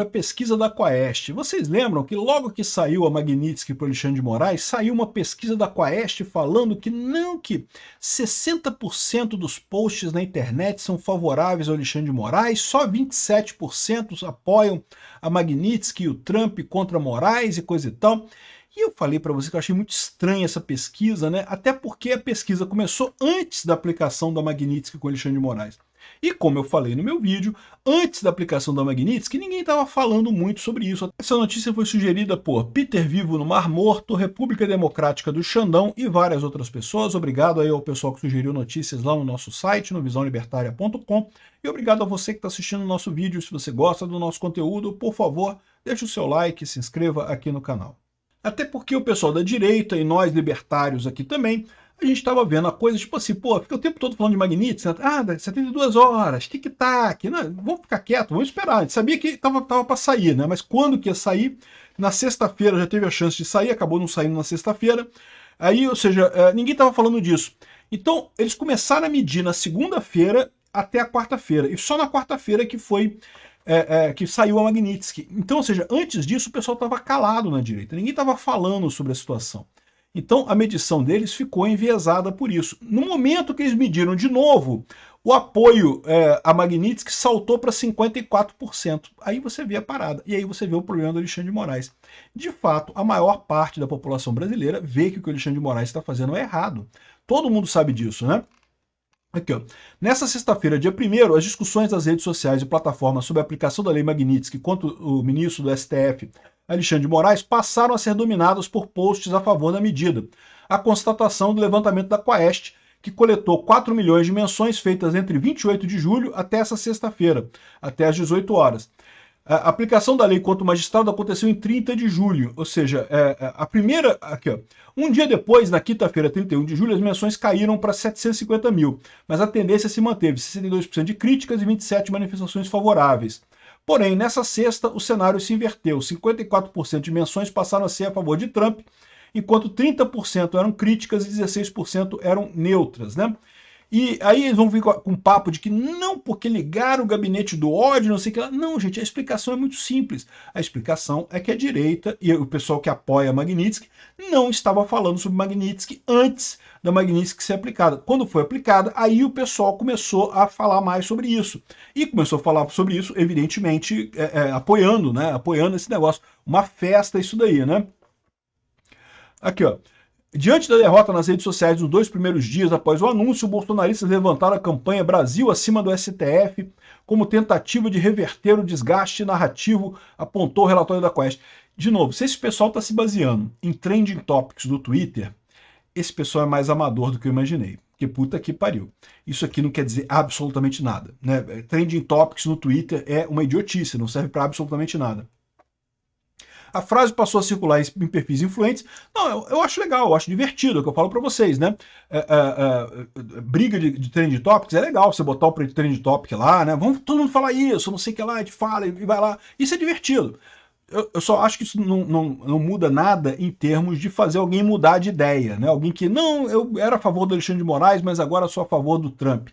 a pesquisa da Quaest. Vocês lembram que logo que saiu a Magnitsky para o Alexandre de Moraes, saiu uma pesquisa da Quaest falando que não, que 60% dos posts na internet são favoráveis ao Alexandre de Moraes, só 27% apoiam a Magnitsky e o Trump contra Moraes e coisa e tal. E eu falei para você que eu achei muito estranha essa pesquisa, né? Até porque a pesquisa começou antes da aplicação da Magnitsky com o Alexandre de Moraes. E como eu falei no meu vídeo, antes da aplicação da Magnitsky, ninguém estava falando muito sobre isso. Essa notícia foi sugerida por Peter Vivo no Mar Morto, República Democrática do Xandão e várias outras pessoas. Obrigado aí ao pessoal que sugeriu notícias lá no nosso site, no visãolibertaria.com. E obrigado a você que está assistindo o nosso vídeo. Se você gosta do nosso conteúdo, por favor, deixe o seu like e se inscreva aqui no canal. Até porque o pessoal da direita e nós libertários aqui também, a gente estava vendo a coisa tipo assim, pô, fica o tempo todo falando de Magnitsky, 72 horas, tic-tac, vamos ficar quieto, vamos esperar. A gente sabia que estava para sair, né? Mas quando que ia sair? Na sexta-feira já teve a chance de sair, acabou não saindo na sexta-feira. Aí, ou seja, ninguém estava falando disso. Então, eles começaram a medir na segunda-feira até a quarta-feira. E só na quarta-feira que foi que saiu a Magnitsky. Então, ou seja, antes disso o pessoal estava calado na direita, ninguém estava falando sobre a situação. Então a medição deles ficou enviesada por isso. No momento que eles mediram de novo, o apoio a Magnitsky saltou para 54%. Aí você vê a parada, e aí você vê o problema do Alexandre de Moraes. De fato, a maior parte da população brasileira vê que o que o Alexandre de Moraes está fazendo é errado. Todo mundo sabe disso, né? Aqui, ó. Nessa sexta-feira, dia 1º, as discussões das redes sociais e plataformas sobre a aplicação da lei Magnitsky contra o ministro do STF, Alexandre de Moraes, passaram a ser dominadas por posts a favor da medida. A constatação do levantamento da Quaest, que coletou 4 milhões de menções feitas entre 28 de julho até essa sexta-feira, até às 18 horas. A aplicação da lei contra o magistrado aconteceu em 30 de julho, ou seja, a primeira... Aqui, ó, um dia depois, na quinta-feira, 31 de julho, as menções caíram para 750 mil, mas a tendência se manteve, 62% de críticas e 27 manifestações favoráveis. Porém, nessa sexta, o cenário se inverteu, 54% de menções passaram a ser a favor de Trump, enquanto 30% eram críticas e 16% eram neutras, né? E aí eles vão vir com um papo de que não, porque ligaram o gabinete do ódio, não sei o que lá. Não, gente, a explicação é muito simples. A explicação é que a direita e o pessoal que apoia a Magnitsky não estava falando sobre Magnitsky antes da Magnitsky ser aplicada. Quando foi aplicada, aí o pessoal começou a falar mais sobre isso. E começou a falar sobre isso, evidentemente, apoiando, né? Apoiando esse negócio. Uma festa isso daí, né? Aqui, ó. Diante da derrota nas redes sociais nos 2 primeiros dias após o anúncio, bolsonaristas levantaram a campanha Brasil acima do STF como tentativa de reverter o desgaste narrativo, apontou o relatório da Quaest. De novo, se esse pessoal está se baseando em trending topics do Twitter, esse pessoal é mais amador do que eu imaginei. Porque puta que pariu. Isso aqui não quer dizer absolutamente nada, né? Trending topics no Twitter é uma idiotice, não serve para absolutamente nada. A frase passou a circular em perfis influentes. Não, eu acho legal, eu acho divertido, é o que eu falo para vocês, né? Briga de trend topics é legal, você botar o trend topic lá, né? Vamos todo mundo falar isso, não sei o que lá, a gente fala e vai lá. Isso é divertido. Eu só acho que isso não muda nada em termos de fazer alguém mudar de ideia, né? Alguém que, não, eu era a favor do Alexandre de Moraes, mas agora sou a favor do Trump.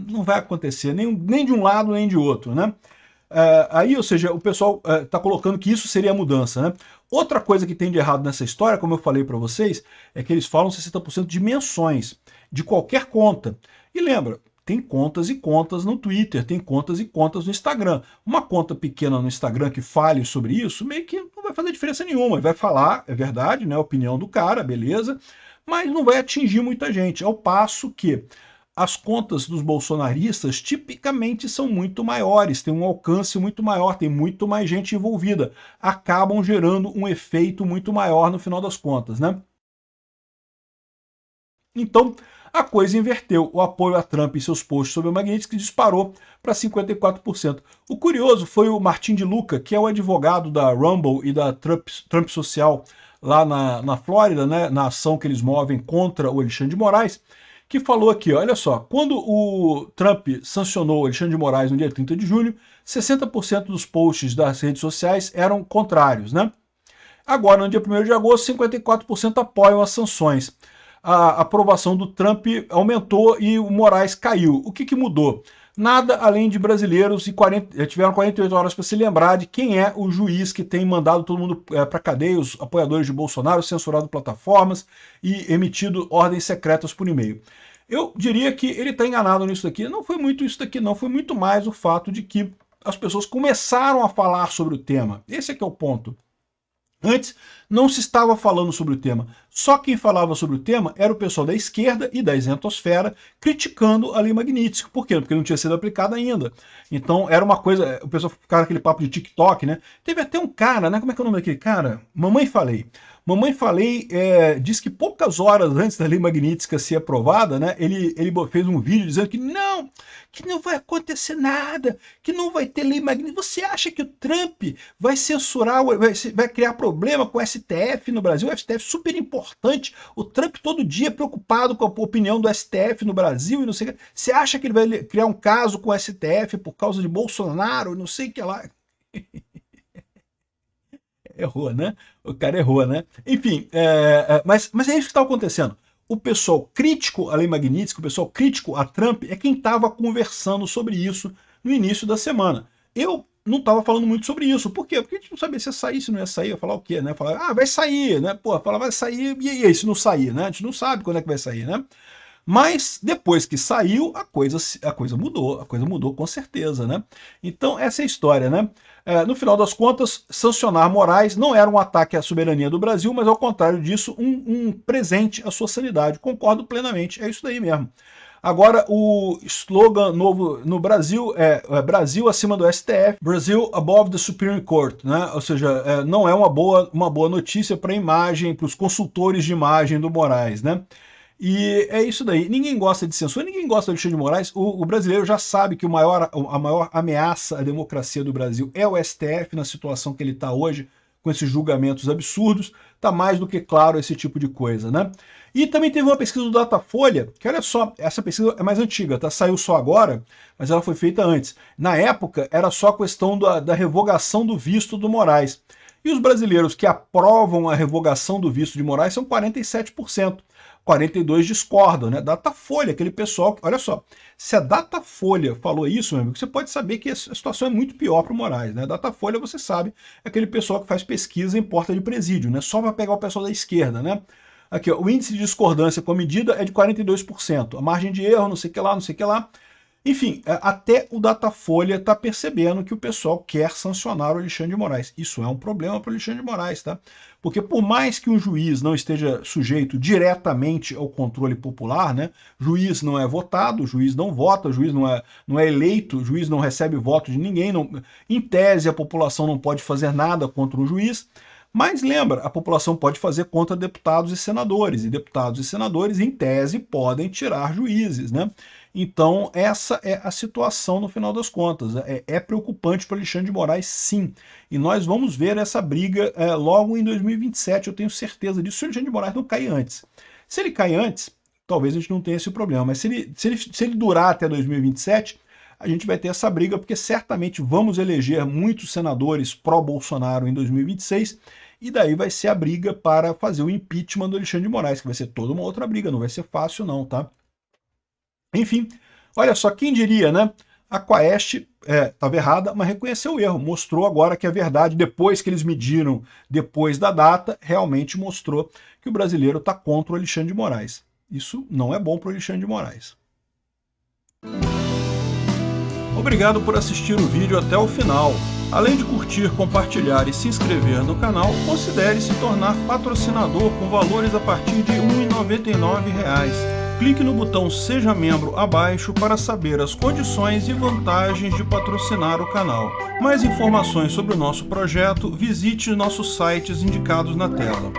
Não vai acontecer, nem de um lado nem de outro, né? Aí, ou seja, o pessoal está colocando que isso seria a mudança, né? Outra coisa que tem de errado nessa história, como eu falei para vocês, é que eles falam 60% de menções de qualquer conta. E lembra, tem contas e contas no Twitter, tem contas e contas no Instagram. Uma conta pequena no Instagram que fale sobre isso, meio que não vai fazer diferença nenhuma. Ele vai falar, é verdade, né? A opinião do cara, beleza, mas não vai atingir muita gente. Ao passo que as contas dos bolsonaristas tipicamente são muito maiores, têm um alcance muito maior, tem muito mais gente envolvida, acabam gerando um efeito muito maior no final das contas, né? Então, a coisa inverteu. O apoio a Trump e seus posts sobre o Magnitsky disparou para 54%. O curioso foi o Martin de Luca, que é o advogado da Rumble e da Trump Social lá na Flórida, né, na ação que eles movem contra o Alexandre de Moraes, que falou aqui, olha só, quando o Trump sancionou o Alexandre de Moraes no dia 30 de julho, 60% dos posts das redes sociais eram contrários, né? Agora, no dia 1º de agosto, 54% apoiam as sanções. A aprovação do Trump aumentou e o Moraes caiu. O que mudou? Nada além de brasileiros e tiveram 48 horas para se lembrar de quem é o juiz que tem mandado todo mundo para cadeia, os apoiadores de Bolsonaro, censurado plataformas e emitido ordens secretas por e-mail. Eu diria que ele está enganado nisso daqui. Não foi muito isso daqui, não. Foi muito mais o fato de que as pessoas começaram a falar sobre o tema. Esse é que é o ponto. Antes, não se estava falando sobre o tema. Só quem falava sobre o tema era o pessoal da esquerda e da isentosfera criticando a lei Magnitsky. Por quê? Porque não tinha sido aplicada ainda. Então, era uma coisa... O pessoal ficava aquele papo de TikTok, né? Teve até um cara, né? Como é que é o nome daquele cara? Mamãe Falei. Mamãe Falei diz que poucas horas antes da lei Magnitsky ser aprovada, né, ele fez um vídeo dizendo que não vai acontecer nada, que não vai ter lei Magnitsky. Você acha que o Trump vai censurar, vai criar problema com o STF no Brasil? O STF é super importante, o Trump todo dia preocupado com a opinião do STF no Brasil e não sei o que. Você acha que ele vai criar um caso com o STF por causa de Bolsonaro e não sei o que lá? Errou, né? O cara errou, né? Enfim, mas é isso que está acontecendo. O pessoal crítico à lei Magnitsky, o pessoal crítico a Trump, é quem estava conversando sobre isso no início da semana. Eu não estava falando muito sobre isso. Por quê? Porque a gente não sabia se ia sair, se não ia sair. Eu ia falar o quê, né? Falar, vai sair, né? Pô, falar, vai sair, e aí, se não sair, né? A gente não sabe quando é que vai sair, né? Mas depois que saiu, a coisa mudou com certeza, né? Então essa é a história, né? No final das contas, sancionar Moraes não era um ataque à soberania do Brasil, mas ao contrário disso, um presente à sua sanidade. Concordo plenamente, é isso daí mesmo. Agora, o slogan novo no Brasil é Brasil acima do STF, Brasil above the Supreme Court, né? Ou seja, não é uma boa notícia para a imagem, para os consultores de imagem do Moraes, né? E é isso daí. Ninguém gosta de censura, ninguém gosta de Alexandre de Moraes. O brasileiro já sabe que a maior ameaça à democracia do Brasil é o STF, na situação que ele está hoje, com esses julgamentos absurdos. Está mais do que claro esse tipo de coisa, né? E também teve uma pesquisa do Datafolha, que olha só, essa pesquisa é mais antiga, tá? Saiu só agora, mas ela foi feita antes. Na época, era só a questão da revogação do visto do Moraes. E os brasileiros que aprovam a revogação do visto de Moraes são 47%. 42 discordam, né? Datafolha, aquele pessoal que, olha só, se a Datafolha falou isso, meu amigo, você pode saber que a situação é muito pior para o Moraes, né? Datafolha, você sabe, é aquele pessoal que faz pesquisa em porta de presídio, né? Só para pegar o pessoal da esquerda, né? Aqui, ó, o índice de discordância com a medida é de 42%. A margem de erro, não sei o que lá, não sei o que lá. Enfim, até o Datafolha está percebendo que o pessoal quer sancionar o Alexandre de Moraes. Isso é um problema para o Alexandre de Moraes, tá? Porque por mais que um juiz não esteja sujeito diretamente ao controle popular, né? Juiz não é votado, juiz não vota, juiz não é eleito, juiz não recebe voto de ninguém. Em tese, a população não pode fazer nada contra o juiz. Mas lembra, a população pode fazer contra deputados e deputados e senadores, em tese, podem tirar juízes, né? Então, essa é a situação no final das contas. É preocupante para Alexandre de Moraes, sim. E nós vamos ver essa briga logo em 2027, eu tenho certeza disso, se o Alexandre de Moraes não cair antes. Se ele cair antes, talvez a gente não tenha esse problema, mas se ele durar até 2027, a gente vai ter essa briga, porque certamente vamos eleger muitos senadores pró-Bolsonaro em 2026, e daí vai ser a briga para fazer o impeachment do Alexandre de Moraes, que vai ser toda uma outra briga, não vai ser fácil não, tá? Enfim, olha só, quem diria, né? A Quaest estava errada, mas reconheceu o erro, mostrou agora que a verdade, depois que eles mediram, depois da data, realmente mostrou que o brasileiro está contra o Alexandre de Moraes. Isso não é bom para o Alexandre de Moraes. Obrigado por assistir o vídeo até o final. Além de curtir, compartilhar e se inscrever no canal, considere se tornar patrocinador com valores a partir de R$ 1,99. Clique no botão Seja Membro abaixo para saber as condições e vantagens de patrocinar o canal. Mais informações sobre o nosso projeto, visite nossos sites indicados na tela.